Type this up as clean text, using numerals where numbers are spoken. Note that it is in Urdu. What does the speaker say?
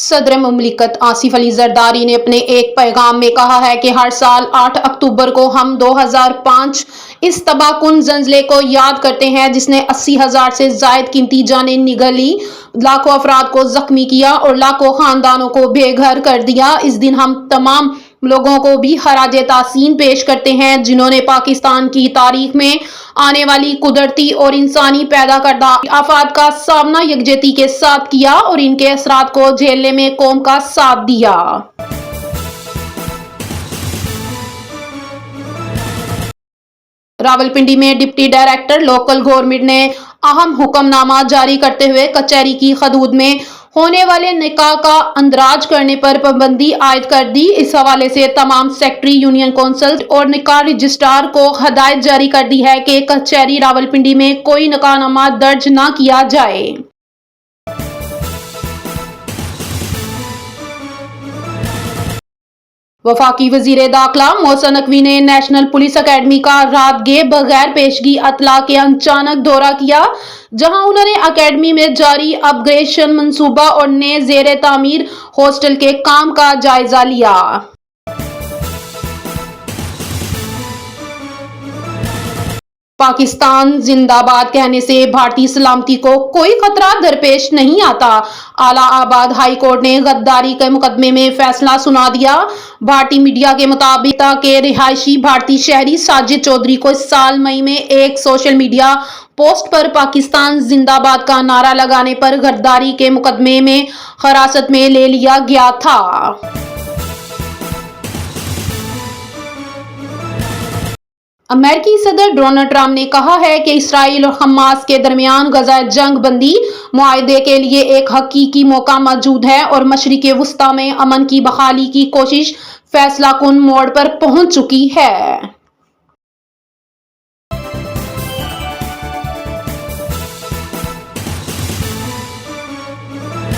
صدر مملکت آصف علی زرداری نے اپنے ایک پیغام میں کہا ہے کہ ہر سال 8 اکتوبر کو ہم 2005 اس تباہ کن زلزلے کو یاد کرتے ہیں جس نے 80,000 سے زائد قیمتی جانیں نگلی، لاکھوں افراد کو زخمی کیا اور لاکھوں خاندانوں کو بے گھر کر دیا۔ اس دن ہم تمام لوگوں کو بھی خراج تحسین پیش کرتے ہیں جنہوں نے پاکستان کی تاریخ میں آنے والی قدرتی اور انسانی پیدا کردہ آفات کا سامنا یکجہتی کے ساتھ کیا اور ان کے اثرات کو جھیلنے میں قوم کا ساتھ دیا۔ راولپنڈی میں ڈپٹی ڈائریکٹر لوکل گورنمنٹ نے اہم حکم نامہ جاری کرتے ہوئے کچہری کی حدود میں ہونے والے نکاح کا اندراج کرنے پر پابندی عائد کر دی۔ اس حوالے سے تمام سیکرٹری، یونین کونسل اور نکاح رجسٹرار کو ہدایت جاری کر دی ہے کہ کچہری راولپنڈی میں کوئی نکاح نامہ درج نہ کیا جائے۔ وفاقی وزیر داخلہ محسن نقوی نے نیشنل پولیس اکیڈمی کا رات گئے بغیر پیشگی اطلاع کے اچانک دورہ کیا، جہاں انہوں نے اکیڈمی میں جاری اپ گریڈیشن منصوبہ اور نئے زیر تعمیر ہاسٹل کے کام کا جائزہ لیا۔ پاکستان زندہ باد کہنے سے بھارتی سلامتی کو کوئی خطرہ درپیش نہیں آتا۔ الہ آباد ہائی کورٹ نے غداری کے مقدمے میں فیصلہ سنا دیا۔ بھارتی میڈیا کے مطابق کے رہائشی بھارتی شہری ساجد چودھری کو اس سال مئی میں ایک سوشل میڈیا پوسٹ پر پاکستان زندہ باد کا نعرہ لگانے پر غداری کے مقدمے میں حراست میں لے لیا گیا تھا۔ امریکی صدر ڈونلڈ ٹرمپ نے کہا ہے کہ اسرائیل اور حماس کے درمیان غزہ جنگ بندی معاہدے کے لیے ایک حقیقی موقع موجود ہے اور مشرق وسطی میں امن کی بحالی کی کوشش فیصلہ کن موڑ پر پہنچ چکی ہے۔